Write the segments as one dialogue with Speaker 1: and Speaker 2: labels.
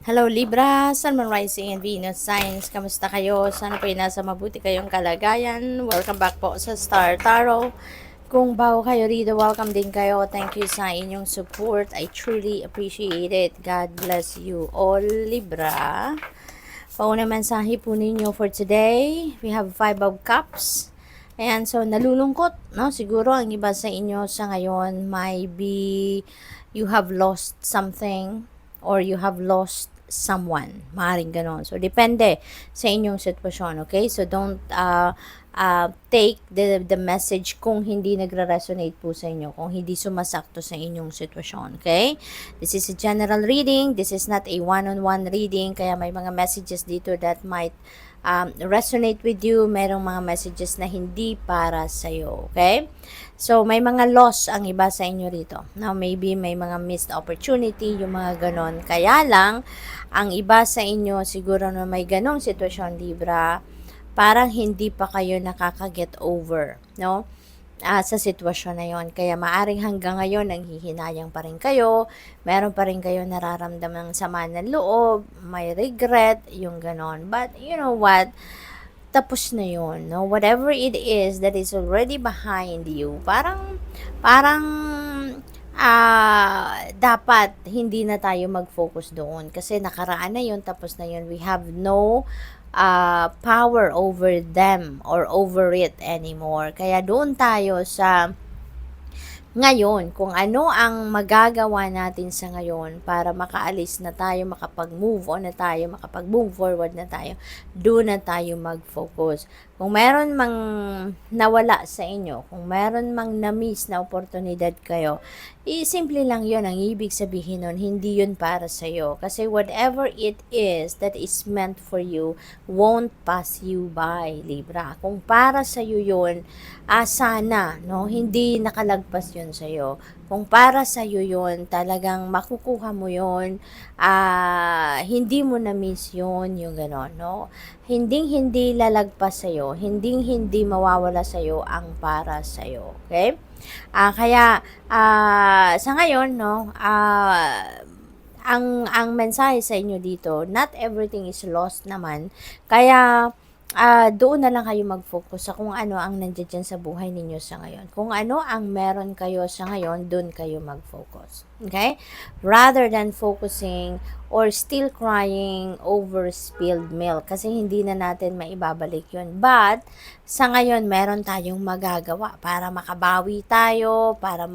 Speaker 1: Hello Libra, Sun, Moon, Rising, and Venus Signs. Kamusta kayo? Sana po nasa mabuti kayong kalagayan. Welcome back po sa Star Tarot. Kung bago kayo rito, welcome din kayo. Thank you sa inyong support. I truly appreciate it. God bless you all, Libra. Pauna mensahe po ninyo for today. We have 5 of Cups. Ayan, so nalulungkot, no? Siguro ang iba sa inyo sa ngayon might be you have lost something or you have lost someone. Maaring ganon. So, depende sa inyong sitwasyon, okay? So, don't take the message kung hindi nagre-resonate po sa inyo, kung hindi sumasakto sa inyong sitwasyon, okay? This is a general reading. This is not a one-on-one reading, kaya may mga messages dito that might resonate with you. Merong mga messages na hindi para sa'yo, okay? So, may mga loss ang iba sa inyo rito. Now, maybe may mga missed opportunity, yung mga ganon. Kaya lang, ang iba sa inyo, siguro na may ganong sitwasyon, Libra, parang hindi pa kayo nakaka-get over, no? Sa sitwasyon na yon. Kaya maaring hanggang ngayon, nanghihinayang pa rin kayo, meron pa rin kayo nararamdamang sama ng loob, may regret, yung ganon. But, you know what? Tapos na yun, no? Whatever it is that is already behind you, parang dapat hindi na tayo mag-focus doon kasi nakaraan na yun, tapos na yun. We have no power over them or over it anymore. Kaya doon tayo sa ngayon, kung ano ang magagawa natin sa ngayon para makaalis na tayo, makapag-move on na tayo, makapag-move forward na tayo, doon na tayo mag-focus. Kung meron mang nawala sa inyo, kung meron mang na-miss na oportunidad kayo, simple lang yon. Ang ibig sabihin nun, hindi yun para sa'yo. Kasi whatever it is that is meant for you, won't pass you by, Libra. Kung para sa'yo yun, sana, no, hindi nakalagpas yun sa'yo. Kung para sa'yo yun, talagang makukuha mo yun, hindi mo na-miss yun, yung gano'n, no? Hindi lalagpas sa'yo, hindi mawawala sa'yo ang para sa'yo, okay? Kaya, sa ngayon, no, ang mensahe sa inyo dito, not everything is lost naman. Kaya, doon na lang kayo mag-focus sa kung ano ang nandiyan sa buhay ninyo sa ngayon. Kung ano ang meron kayo sa ngayon, doon kayo mag-focus. Okay? Rather than focusing or still crying over spilled milk. Kasi hindi na natin maibabalik yun. But, sa ngayon, meron tayong magagawa para makabawi tayo, para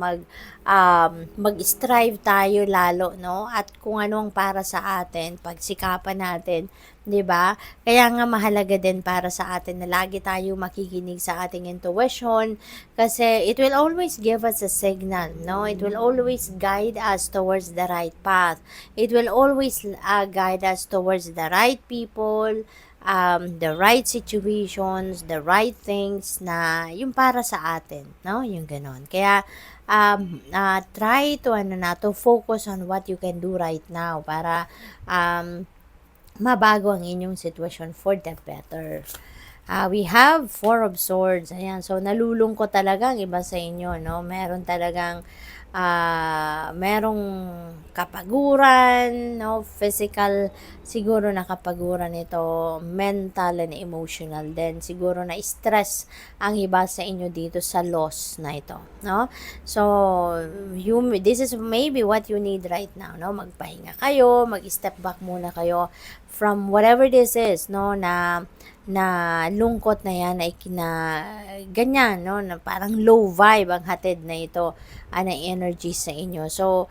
Speaker 1: mag-strive tayo lalo, no? At kung ano ang para sa atin, pagsikapan natin, 'di ba? Kaya nga mahalaga din para sa atin na lagi tayo makikinig sa ating intuition kasi it will always give us a signal, no? It will always guide us towards the right path. It will always guide us towards the right people, the right situations, the right things na yung para sa atin, no? Yung ganon. Kaya try to focus on what you can do right now para mabago ang inyong sitwasyon for the better. We have 4 of Swords. Ayan, so nalulungkot talaga ang iba sa inyo, no? Meron talagang merong kapaguran, no? Physical, siguro na kapaguran ito, mental and emotional din. Siguro na stress ang iba sa inyo dito sa loss na ito, no? So, this is maybe what you need right now, no? Magpahinga kayo, mag-step back muna kayo from whatever this is, no, na lungkot na yan ay ganyan, no, na parang low vibe ang hatid na ito, na energy sa inyo. So,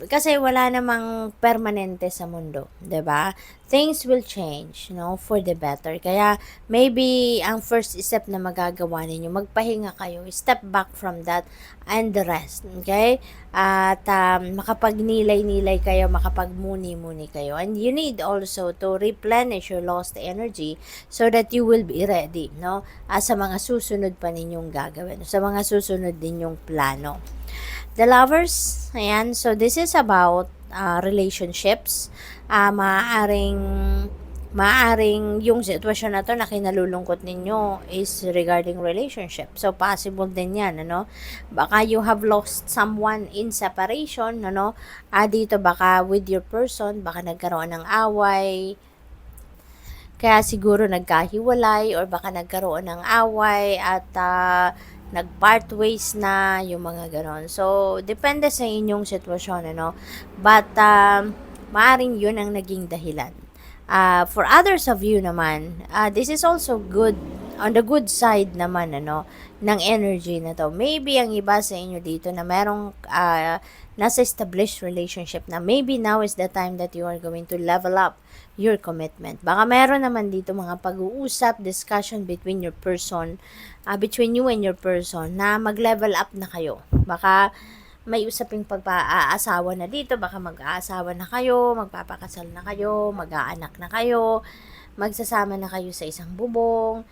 Speaker 1: kasi wala namang permanente sa mundo, 'di ba? Things will change, no, for the better. Kaya, maybe, ang first step na magagawa ninyo, magpahinga kayo, step back from that, and the rest, okay? At makapagnilay-nilay kayo, makapagmuni-muni kayo. And you need also to replenish your lost energy so that you will be ready, no? Sa mga susunod pa ninyong gagawin, sa mga susunod ninyong plano. The Lovers, ayan, so this is about relationships. Maaaring Maaring yung sitwasyon na to na kinalulungkot ninyo is regarding relationship. So, possible din yan, ano? Baka you have lost someone in separation, ano? Dito baka with your person, baka nagkaroon ng away, kaya siguro nagkahiwalay or baka nagkaroon ng away at nag-part ways na, yung mga ganon. So, depende sa inyong sitwasyon, ano? But, maaring yun ang naging dahilan. For others of you naman, this is also good, on the good side naman, ano, ng energy na to. Maybe ang iba sa inyo dito na merong nasa established relationship na maybe now is the time that you are going to level up your commitment. Baka meron naman dito mga pag-uusap, discussion between your person, between you and your person na mag-level up na kayo. Baka may usaping pagpa-aasawa na dito, baka mag-aasawa na kayo, magpapakasal na kayo, mag-aanak na kayo, magsasama na kayo sa isang bubong,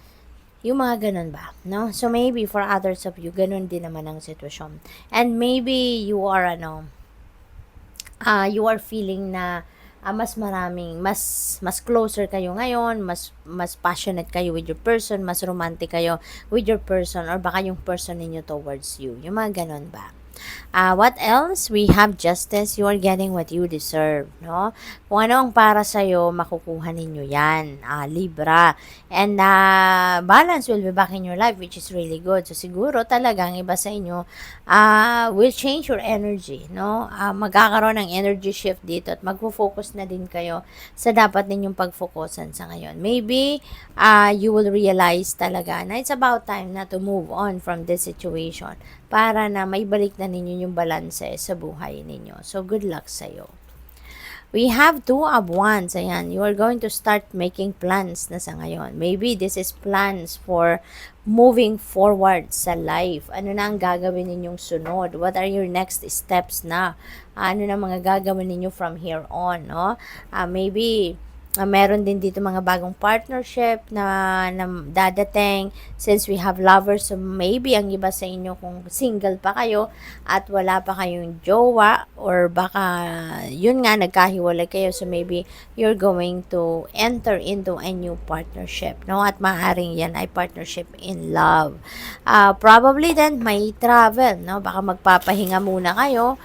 Speaker 1: yung mga ganun ba, no? So, maybe for others of you, ganun din naman ang sitwasyon. And maybe you are, you are feeling na mas maraming, mas closer kayo ngayon, mas passionate kayo with your person, mas romantic kayo with your person, or baka yung person ninyo towards you. Yung mga ganun ba? What else? We have justice. You are getting what you deserve, no? Kung ano ang para sa'yo, makukuha ninyo yan, Libra. And balance will be back in your life, which is really good. So, siguro talagang iba sa inyo will change your energy, no? Magkakaroon ng energy shift dito at magfo-focus na din kayo sa dapat ninyong pag-focusan sa ngayon. Maybe you will realize talaga na it's about time na to move on from this situation para na may balik na ninyo yung balanse sa buhay ninyo. So, good luck sa'yo. We have 2 of Wands. Ayan, you are going to start making plans na sa ngayon. Maybe this is plans for moving forward sa life. Ano na ang gagawin ninyong sunod? What are your next steps na? Ano na mga gagawin ninyo from here on, no? Maybe meron din dito mga bagong partnership na dadating since we have lovers. So maybe ang iba sa inyo kung single pa kayo at wala pa kayong jowa, or baka yun nga nagkahiwalay kayo, so maybe you're going to enter into a new partnership, no? At maaaring yan ay partnership in love. Probably then may travel, no? Baka magpapahinga muna kayo,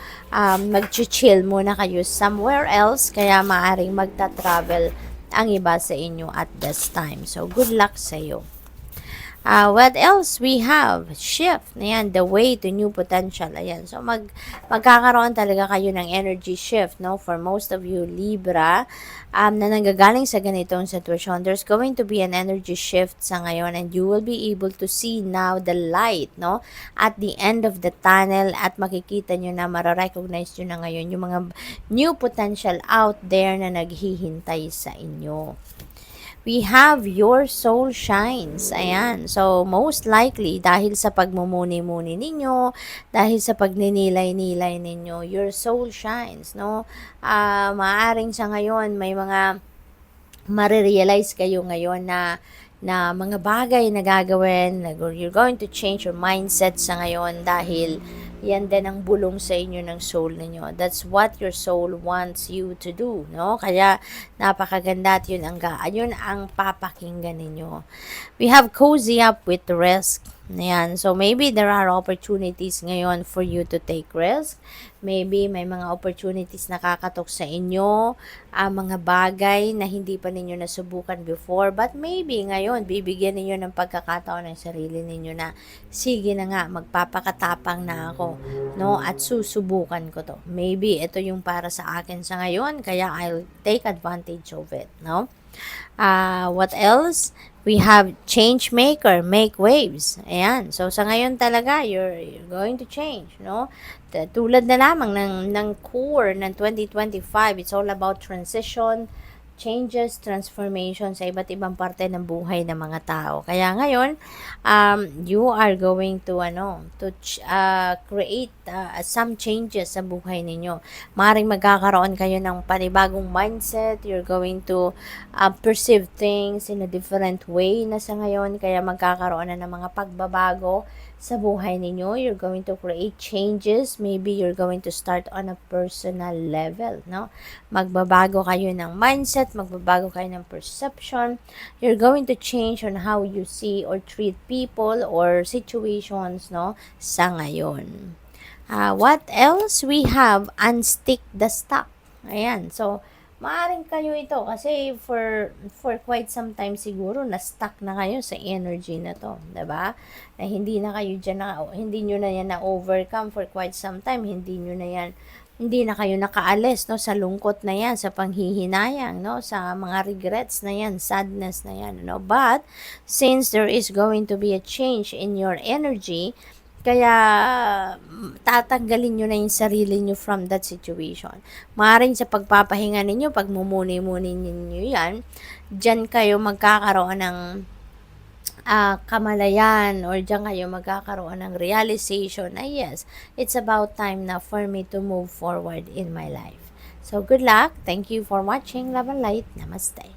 Speaker 1: mag-chill muna kayo somewhere else, kaya maaaring magta-travel ang iba sa inyo at this time. So, good luck sa iyo. What else we have? Shift. Ayan, the way to new potential. Ayan. So, magkakaroon talaga kayo ng energy shift, no? For most of you, Libra, na nanggagaling sa ganitong sitwasyon, there's going to be an energy shift sa ngayon, and you will be able to see now the light, no? At the end of the tunnel, at makikita nyo na, mararecognize nyo na ngayon yung mga new potential out there na naghihintay sa inyo. We have your soul shines. Ayan. So, most likely, dahil sa pagmumuni-muni ninyo, dahil sa pagninilay-nilay ninyo, your soul shines, no? Maaring sa ngayon, may mga marirealize kayo ngayon na mga bagay na gagawin, you're going to change your mindset sa ngayon dahil yan din ang bulong sa inyo ng soul ninyo. That's what your soul wants you to do, no? Kaya napakaganda at yun ang papakinggan ninyo. We have cozy up with risk. Ayan. So, maybe there are opportunities ngayon for you to take risk. Maybe may mga opportunities na kakatok sa inyo, mga bagay na hindi pa ninyo nasubukan before. But maybe ngayon, bibigyan ninyo ng pagkakataon ng sarili ninyo na, sige na nga, magpapakatapang na ako, no? At susubukan ko to. Maybe ito yung para sa akin sa ngayon, kaya I'll take advantage of it, no? What else? We have change maker, make waves. Ayan. So, sa ngayon talaga, you're going to change, no? Tulad na lamang ng core ng 2025, it's all about transition, changes, transformation sa iba't ibang parte ng buhay ng mga tao. Kaya ngayon, you are going to create some changes sa buhay ninyo. Maaaring magkakaroon kayo ng panibagong mindset. You're going to perceive things in a different way na sa ngayon. Kaya magkakaroon na ng mga pagbabago sa buhay ninyo. You're going to create changes. Maybe you're going to start on a personal level, no? Magbabago kayo ng mindset, magbabago kayo ng perception. You're going to change on how you see or treat people or situations, no, sa ngayon. What else? We have unstick the stock. Ayan. So, maaring kayo ito kasi for quite some time siguro na-stuck na kayo sa energy na to, 'di ba? Na hindi na kayo diyan hindi niyo na yan na overcome for quite some time, hindi na kayo nakaalis, no, sa lungkot na yan, sa panghihinayang, no, sa mga regrets na yan, sadness na yan, no. But since there is going to be a change in your energy, kaya tatanggalin nyo na yung sarili nyo from that situation. Maaaring sa pagpapahinga ninyo, pagmumuni-muni ninyo yan, dyan kayo magkakaroon ng kamalayan, or dyan kayo magkakaroon ng realization na yes, it's about time na for me to move forward in my life. So, good luck. Thank you for watching. Love and light. Namaste.